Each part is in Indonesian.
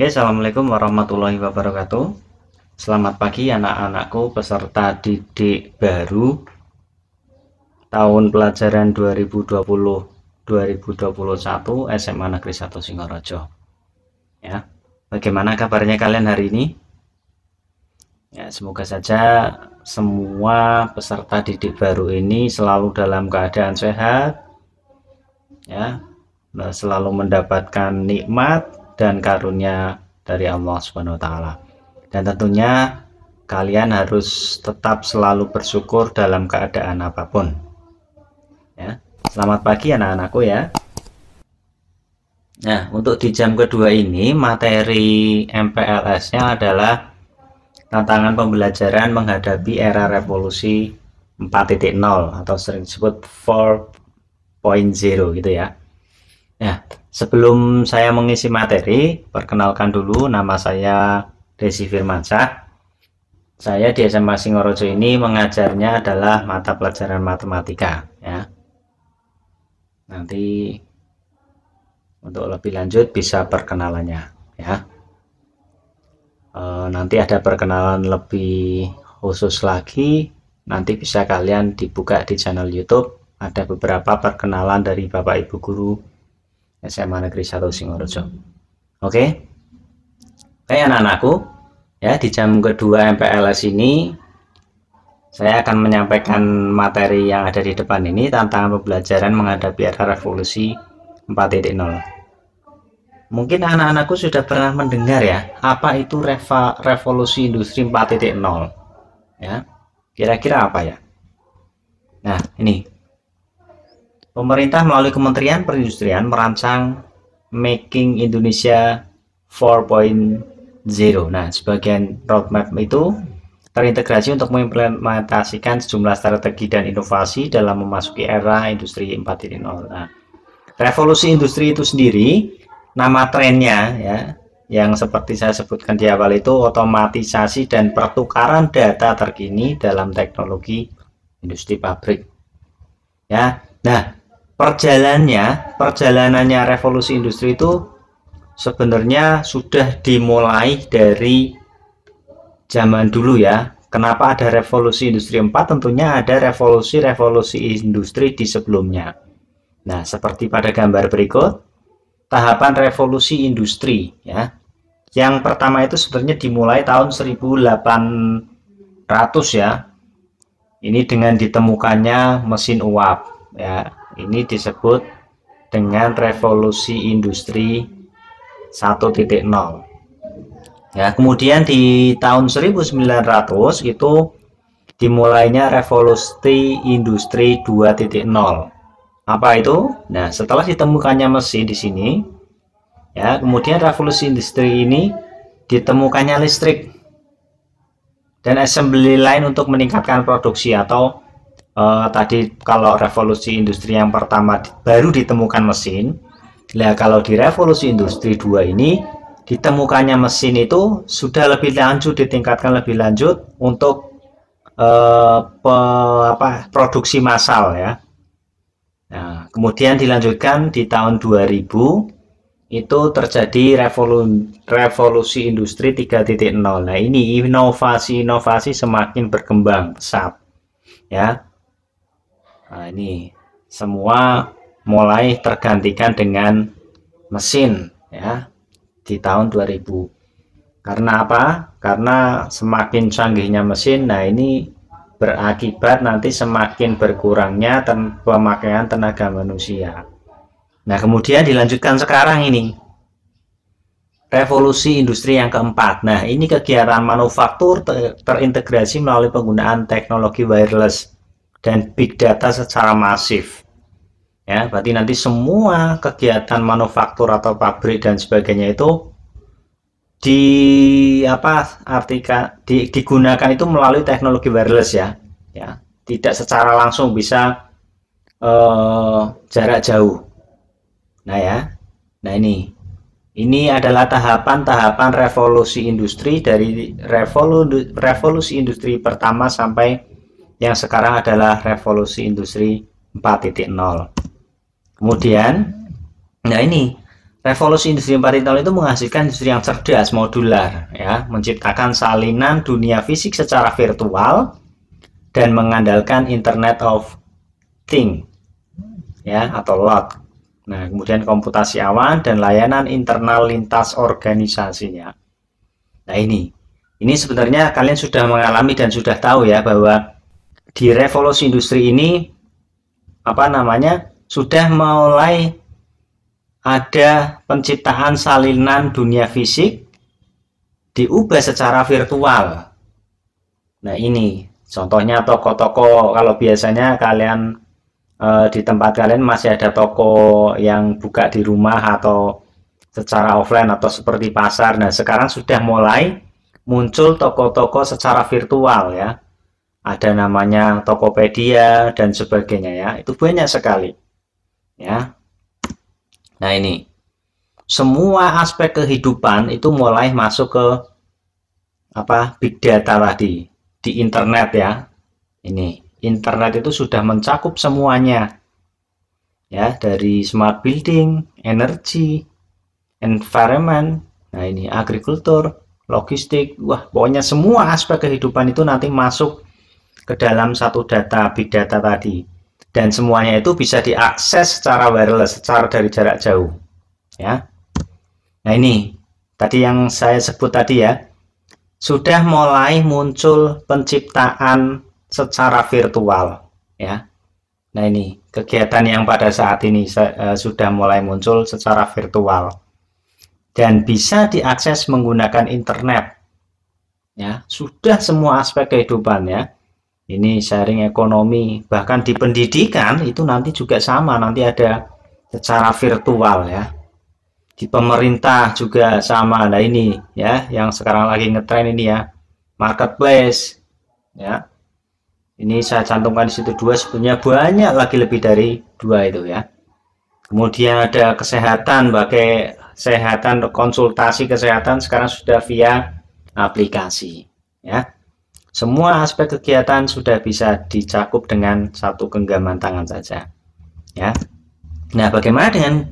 Oke, Assalamualaikum warahmatullahi wabarakatuh. Selamat pagi anak-anakku peserta didik baru tahun pelajaran 2020-2021 SMA Negeri 1 Singorojo. Ya, bagaimana kabarnya kalian hari ini? Ya, semoga saja semua peserta didik baru ini selalu dalam keadaan sehat, ya, selalu mendapatkan nikmat dan karunia dari Allah Subhanahu wa taala. Dan tentunya kalian harus tetap selalu bersyukur dalam keadaan apapun. Ya. Selamat pagi anak-anakku ya. Nah, untuk di jam kedua ini materi MPLS-nya adalah tantangan pembelajaran menghadapi era revolusi 4.0 atau sering disebut 4.0 gitu ya. Nah, sebelum saya mengisi materi, perkenalkan dulu nama saya Desi Firmansyah. Saya di SMA Singorojo ini mengajarnya adalah mata pelajaran matematika ya. Nanti untuk lebih lanjut bisa perkenalannya ya. Nanti ada perkenalan lebih khusus lagi, nanti bisa kalian dibuka di channel YouTube, ada beberapa perkenalan dari Bapak Ibu Guru SMA Negeri 1 Singorojo. Oke. Kayak anak-anakku, ya di jam kedua MPLS ini saya akan menyampaikan materi yang ada di depan ini, tantangan pembelajaran menghadapi era revolusi 4.0. Mungkin anak-anakku sudah pernah mendengar ya, apa itu revolusi industri 4.0 ya. Kira-kira apa ya? Nah, ini pemerintah melalui Kementerian Perindustrian merancang Making Indonesia 4.0. Nah, sebagian roadmap itu terintegrasi untuk mengimplementasikan sejumlah strategi dan inovasi dalam memasuki era industri 4.0. Nah, revolusi industri itu sendiri, nama trennya ya, yang seperti saya sebutkan di awal itu otomatisasi dan pertukaran data terkini dalam teknologi industri pabrik. Ya. Nah, perjalanannya revolusi industri itu sebenarnya sudah dimulai dari zaman dulu ya. Kenapa ada revolusi industri 4? Tentunya ada revolusi industri di sebelumnya. Nah, seperti pada gambar berikut, tahapan revolusi industri ya. Yang pertama itu sebenarnya dimulai tahun 1800 ya. Ini dengan ditemukannya mesin uap ya. Ini disebut dengan revolusi industri 1.0. Ya, kemudian di tahun 1900 itu dimulainya revolusi industri 2.0. Apa itu? Nah, setelah ditemukannya mesin di sini, ya, kemudian revolusi industri ini ditemukannya listrik dan assembly line untuk meningkatkan produksi atau tadi kalau revolusi industri yang pertama baru ditemukan mesin. Nah, kalau di revolusi industri 2 ini ditemukannya mesin itu sudah lebih lanjut, ditingkatkan lebih lanjut untuk produksi massal ya. Nah, kemudian dilanjutkan di tahun 2000 itu terjadi revolusi industri 3.0. Nah, ini inovasi semakin berkembang pesat ya. Nah, ini semua mulai tergantikan dengan mesin ya di tahun 2000. Karena apa? Karena semakin canggihnya mesin, nah ini berakibat nanti semakin berkurangnya pemakaian tenaga manusia. Nah, kemudian dilanjutkan sekarang ini revolusi industri yang keempat. Nah, ini kegiatan manufaktur terintegrasi melalui penggunaan teknologi wireless dan big data secara masif. Ya, berarti nanti semua kegiatan manufaktur atau pabrik dan sebagainya itu digunakan itu melalui teknologi wireless ya. Ya, tidak secara langsung bisa jarak jauh. Nah ya, nah ini adalah tahapan revolusi industri dari revolusi industri pertama sampai yang sekarang adalah revolusi industri 4.0. Kemudian, nah ini Revolusi Industri 4.0 itu menghasilkan industri yang cerdas, modular, ya, menciptakan salinan dunia fisik secara virtual dan mengandalkan Internet of Things, ya, atau LOT. Nah, kemudian komputasi awan dan layanan internal lintas organisasinya. Nah, ini sebenarnya kalian sudah mengalami dan sudah tahu ya bahwa di revolusi industri ini sudah mulai ada penciptaan salinan dunia fisik diubah secara virtual. Nah, ini contohnya toko-toko. Kalau biasanya kalian di tempat kalian masih ada toko yang buka di rumah atau secara offline atau seperti pasar. Nah, sekarang sudah mulai muncul toko-toko secara virtual ya. Ada namanya Tokopedia dan sebagainya ya. Itu banyak sekali. Ya. Nah, ini semua aspek kehidupan itu mulai masuk ke big data tadi di internet ya. Ini internet itu sudah mencakup semuanya ya, dari smart building, energi, environment, nah ini agrikultur, logistik, wah pokoknya semua aspek kehidupan itu nanti masuk ke dalam satu data big data tadi. Dan semuanya itu bisa diakses secara wireless, secara dari jarak jauh ya. Nah, ini tadi yang saya sebut tadi ya, sudah mulai muncul penciptaan secara virtual ya. Nah, ini kegiatan yang pada saat ini sudah mulai muncul secara virtual dan bisa diakses menggunakan internet ya. Sudah semua aspek kehidupan ya. Ini sharing ekonomi, bahkan di pendidikan itu nanti juga sama, nanti ada secara virtual ya. Di pemerintah juga sama. Nah, ini ya yang sekarang lagi ngetren ini ya, marketplace ya. Ini saya cantumkan di situ 2, sebenarnya banyak lagi, lebih dari 2 itu ya. Kemudian ada kesehatan, pakai kesehatan, konsultasi kesehatan sekarang sudah via aplikasi ya. Semua aspek kegiatan sudah bisa dicakup dengan satu genggaman tangan saja ya. Nah, bagaimana dengan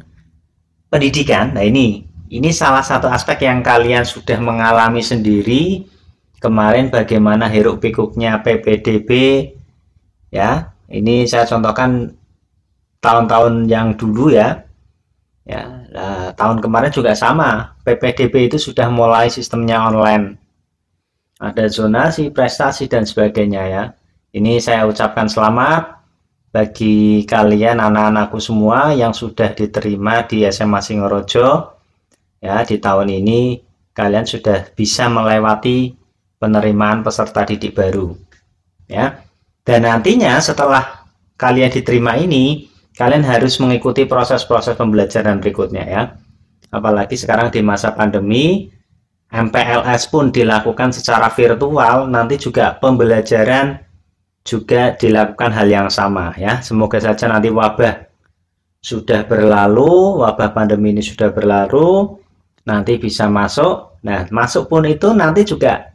pendidikan? Nah, ini salah satu aspek yang kalian sudah mengalami sendiri kemarin, bagaimana hiruk pikuknya PPDB ya. Ini saya contohkan tahun-tahun yang dulu ya. Nah, tahun kemarin juga sama, PPDB itu sudah mulai sistemnya online. Ada zonasi, prestasi dan sebagainya ya. Ini saya ucapkan selamat bagi kalian anak-anakku semua yang sudah diterima di SMA Singorojo ya. Di tahun ini kalian sudah bisa melewati penerimaan peserta didik baru ya. Dan nantinya setelah kalian diterima ini, kalian harus mengikuti proses-proses pembelajaran berikutnya ya. Apalagi sekarang di masa pandemi, MPLS pun dilakukan secara virtual, nanti juga pembelajaran juga dilakukan hal yang sama ya. Semoga saja nanti wabah sudah berlalu, wabah pandemi ini sudah berlalu, nanti bisa masuk. Nah, masuk pun itu nanti juga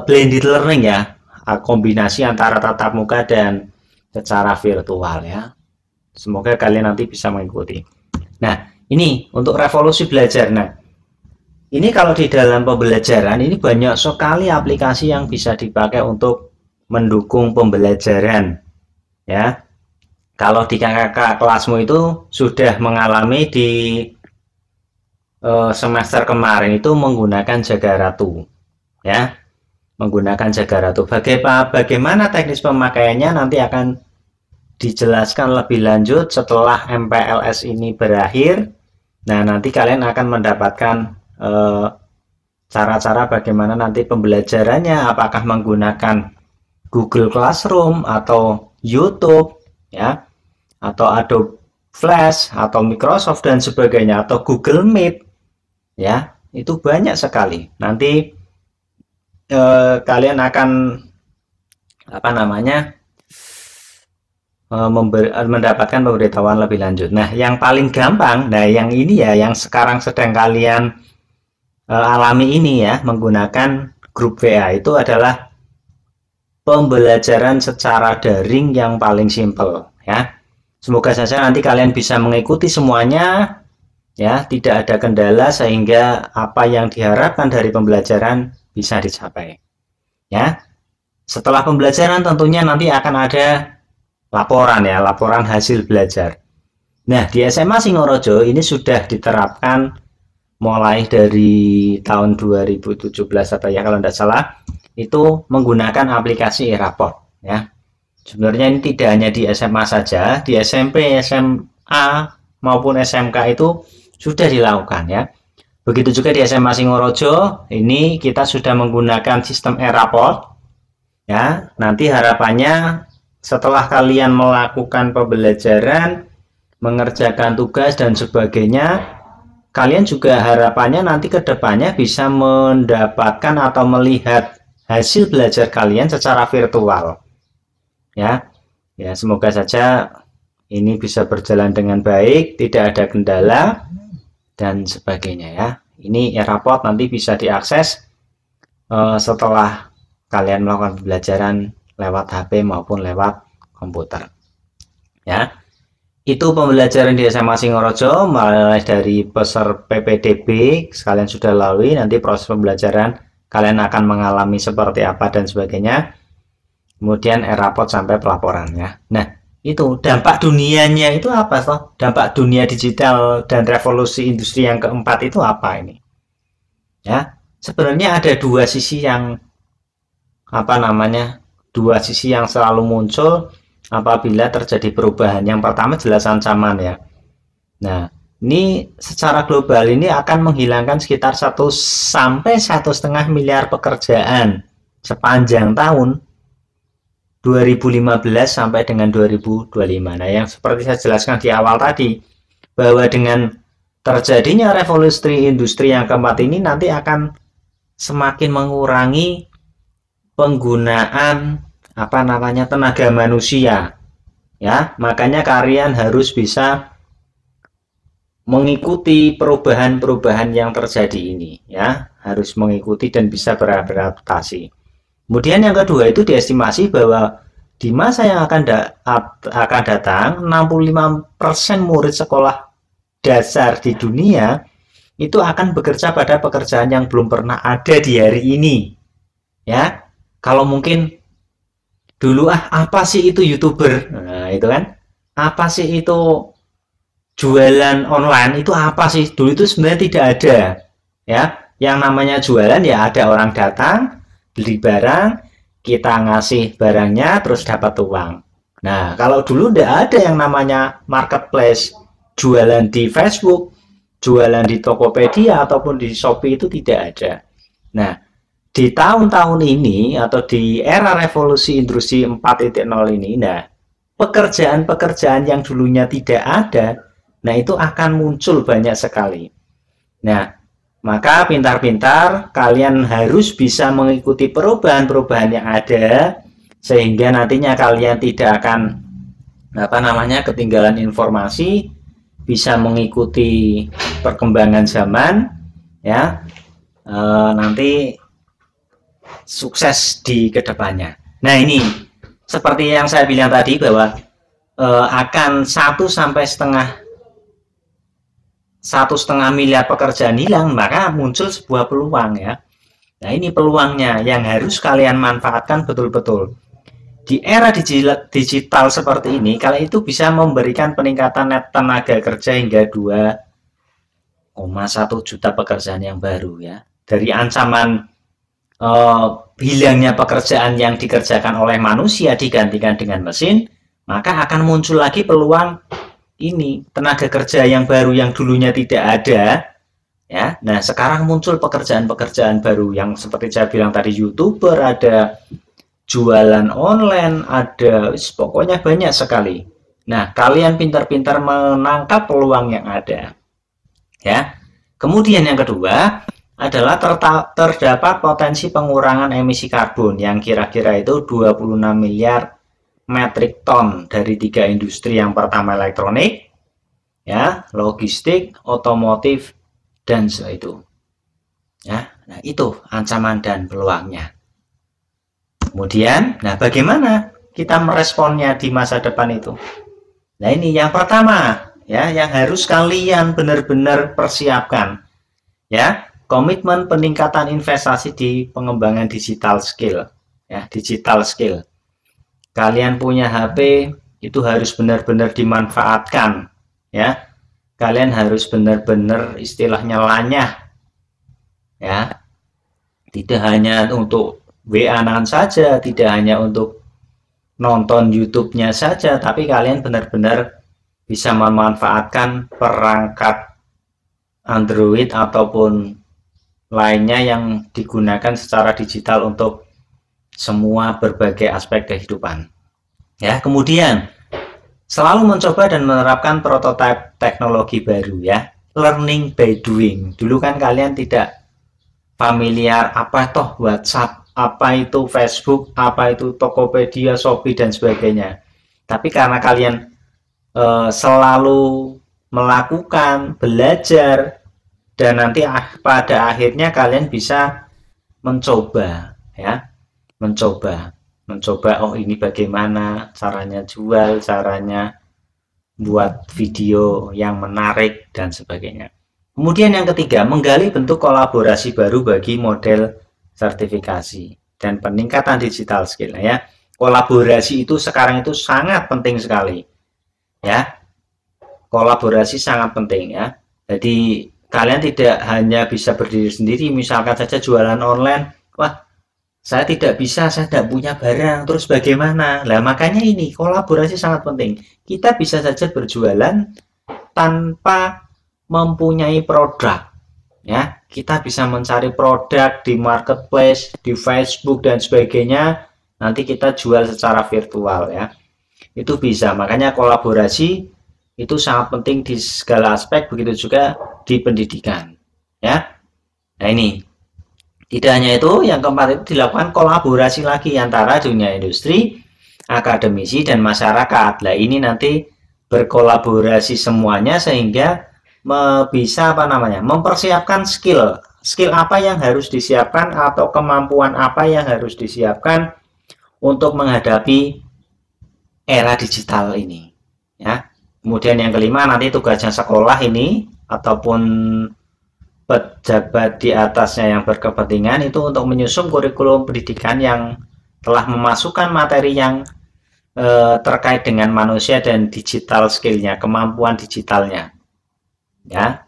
blended learning ya, kombinasi antara tatap muka dan secara virtual ya. Semoga kalian nanti bisa mengikuti. Nah, ini untuk revolusi belajar. Nah, ini kalau di dalam pembelajaran ini banyak sekali aplikasi yang bisa dipakai untuk mendukung pembelajaran ya. Kalau di kakak kelasmu itu sudah mengalami di semester kemarin itu menggunakan Jagaratu ya, menggunakan Jagaratu. Bagaimana teknis pemakaiannya nanti akan dijelaskan lebih lanjut setelah MPLS ini berakhir. Nah, nanti kalian akan mendapatkan cara-cara bagaimana nanti pembelajarannya, apakah menggunakan Google Classroom atau YouTube ya, atau Adobe Flash atau Microsoft dan sebagainya, atau Google Meet ya. Itu banyak sekali. Nanti kalian akan mendapatkan pemberitahuan lebih lanjut. Nah, yang paling gampang, nah yang ini ya, yang sekarang sedang kalian alami ini ya, menggunakan grup WA, itu adalah pembelajaran secara daring yang paling simpel ya. Semoga saja nanti kalian bisa mengikuti semuanya Ya, tidak ada kendala sehingga apa yang diharapkan dari pembelajaran bisa dicapai. Ya, setelah pembelajaran tentunya nanti akan ada laporan ya, laporan hasil belajar. Nah, di SMA Singorojo ini sudah diterapkan mulai dari tahun 2017 atau ya kalau tidak salah, itu menggunakan aplikasi e-raport ya. Sebenarnya ini tidak hanya di SMA saja, di SMP, SMA maupun SMK itu sudah dilakukan ya. Begitu juga di SMA Singorojo, ini kita sudah menggunakan sistem e-raport ya. Nanti harapannya setelah kalian melakukan pembelajaran, mengerjakan tugas dan sebagainya, kalian juga harapannya nanti ke depannya bisa mendapatkan atau melihat hasil belajar kalian secara virtual. Ya, semoga saja ini bisa berjalan dengan baik, tidak ada kendala dan sebagainya ya. Ini e-raport nanti bisa diakses setelah kalian melakukan pembelajaran lewat HP maupun lewat komputer. Ya, itu pembelajaran di SMA Singorojo mulai dari peser PPDB kalian sudah lalui, nanti proses pembelajaran kalian akan mengalami seperti apa dan sebagainya. Kemudian e-raport sampai pelaporannya. Nah, itu dampak dunianya itu apa toh? Dampak dunia digital dan revolusi industri yang keempat itu apa ini? Ya, sebenarnya ada dua sisi yang dua sisi yang selalu muncul apabila terjadi perubahan. Yang pertama jelas ancaman ya. Nah, ini secara global ini akan menghilangkan sekitar 1 sampai 1,5 miliar pekerjaan sepanjang tahun 2015 sampai dengan 2025. Nah, yang seperti saya jelaskan di awal tadi, bahwa dengan terjadinya revolusi industri yang keempat ini nanti akan semakin mengurangi penggunaan tenaga manusia. Ya, makanya kalian harus bisa mengikuti perubahan-perubahan yang terjadi ini, ya, harus mengikuti dan bisa beradaptasi. Kemudian yang kedua itu diestimasi bahwa di masa yang akan datang 65% murid sekolah dasar di dunia itu akan bekerja pada pekerjaan yang belum pernah ada di hari ini. Ya, kalau mungkin dulu apa sih itu YouTuber? Nah, itu kan. Apa sih itu jualan online? Itu apa sih? Dulu itu sebenarnya tidak ada. Ya, yang namanya jualan ya ada orang datang beli barang, kita ngasih barangnya terus dapat uang. Nah, kalau dulu tidak ada yang namanya marketplace, jualan di Facebook, jualan di Tokopedia ataupun di Shopee itu tidak ada. Nah, di tahun-tahun ini atau di era revolusi industri 4.0 ini, nah, pekerjaan-pekerjaan yang dulunya tidak ada, nah itu akan muncul banyak sekali. Nah, maka pintar-pintar kalian harus bisa mengikuti perubahan-perubahan yang ada sehingga nantinya kalian tidak akan ketinggalan informasi, bisa mengikuti perkembangan zaman ya. Nanti sukses di kedepannya. Nah, ini seperti yang saya bilang tadi bahwa akan 1,5 miliar pekerjaan hilang, maka muncul sebuah peluang ya. Nah, ini peluangnya yang harus kalian manfaatkan betul-betul. Di era digital seperti ini, kalian itu bisa memberikan peningkatan net tenaga kerja hingga 2,1 juta pekerjaan yang baru ya. Dari ancaman hilangnya pekerjaan yang dikerjakan oleh manusia digantikan dengan mesin, maka akan muncul lagi peluang ini tenaga kerja yang baru yang dulunya tidak ada ya. Nah, sekarang muncul pekerjaan-pekerjaan baru yang seperti saya bilang tadi, YouTuber, ada jualan online, ada pokoknya banyak sekali. Nah, kalian pintar-pintar menangkap peluang yang ada ya. Kemudian yang kedua adalah terdapat potensi pengurangan emisi karbon yang kira-kira itu 26 miliar metrik ton dari 3 industri. Yang pertama elektronik ya, logistik, otomotif dan itu ya. Nah, itu ancaman dan peluangnya. Kemudian, nah bagaimana kita meresponnya di masa depan itu? Nah, ini yang pertama ya yang harus kalian benar-benar persiapkan ya. Komitmen peningkatan investasi di pengembangan digital skill ya, digital skill. Kalian punya HP itu harus benar-benar dimanfaatkan ya. Kalian harus benar-benar istilahnya lanyah ya, tidak hanya untuk WA-an saja, tidak hanya untuk nonton YouTube-nya saja, tapi kalian benar-benar bisa memanfaatkan perangkat Android ataupun lainnya yang digunakan secara digital untuk semua berbagai aspek kehidupan ya. Kemudian selalu mencoba dan menerapkan prototipe teknologi baru ya, learning by doing. Dulu kan kalian tidak familiar apa toh WhatsApp, apa itu Facebook, apa itu Tokopedia, Shopee dan sebagainya. Tapi karena kalian selalu melakukan, belajar, dan nanti pada akhirnya kalian bisa mencoba ya, mencoba oh ini bagaimana caranya jual, caranya buat video yang menarik dan sebagainya. Kemudian yang ketiga, menggali bentuk kolaborasi baru bagi model sertifikasi dan peningkatan digital skill ya. Kolaborasi itu sekarang itu sangat penting sekali ya, kolaborasi sangat penting ya. Jadi kalian tidak hanya bisa berdiri sendiri, misalkan saja jualan online, wah saya tidak bisa, saya tidak punya barang, terus bagaimana? Lah makanya ini kolaborasi sangat penting. Kita bisa saja berjualan tanpa mempunyai produk ya. Kita bisa mencari produk di marketplace, di Facebook dan sebagainya, nanti kita jual secara virtual ya, itu bisa. Makanya kolaborasi itu sangat penting di segala aspek, begitu juga di pendidikan ya. Nah ini tidak hanya itu, yang keempat itu dilakukan kolaborasi lagi antara dunia industri, akademisi dan masyarakat. Nah ini nanti berkolaborasi semuanya sehingga bisa mempersiapkan skill apa yang harus disiapkan atau kemampuan apa yang harus disiapkan untuk menghadapi era digital ini ya. Kemudian yang kelima, nanti tugasnya sekolah ini ataupun pejabat di atasnya yang berkepentingan itu untuk menyusun kurikulum pendidikan yang telah memasukkan materi yang terkait dengan manusia dan digital skillnya, kemampuan digitalnya ya.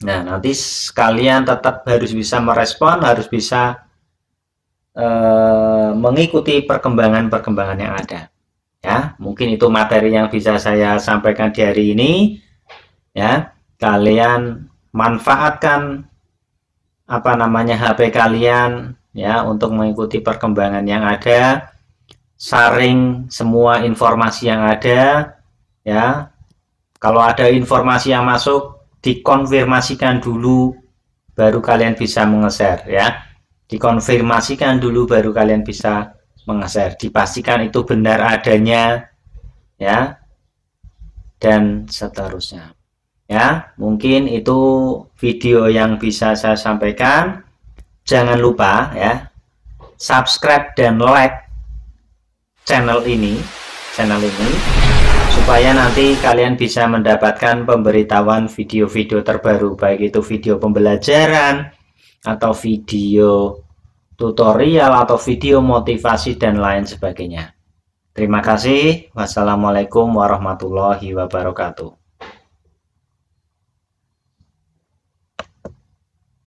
Nah nanti kalian tetap harus bisa merespon, harus bisa mengikuti perkembangan yang ada ya. Mungkin itu materi yang bisa saya sampaikan di hari ini ya. Kalian manfaatkan HP kalian ya untuk mengikuti perkembangan yang ada, saring semua informasi yang ada ya. Kalau ada informasi yang masuk, dikonfirmasikan dulu baru kalian bisa menge-share ya. Dikonfirmasikan dulu baru kalian bisa menge-share, dipastikan itu benar adanya ya, dan seterusnya ya. Mungkin itu video yang bisa saya sampaikan. Jangan lupa ya, subscribe dan like channel ini supaya nanti kalian bisa mendapatkan pemberitahuan video-video terbaru, baik itu video pembelajaran atau video tutorial atau video motivasi dan lain sebagainya. Terima kasih. Wassalamualaikum warahmatullahi wabarakatuh.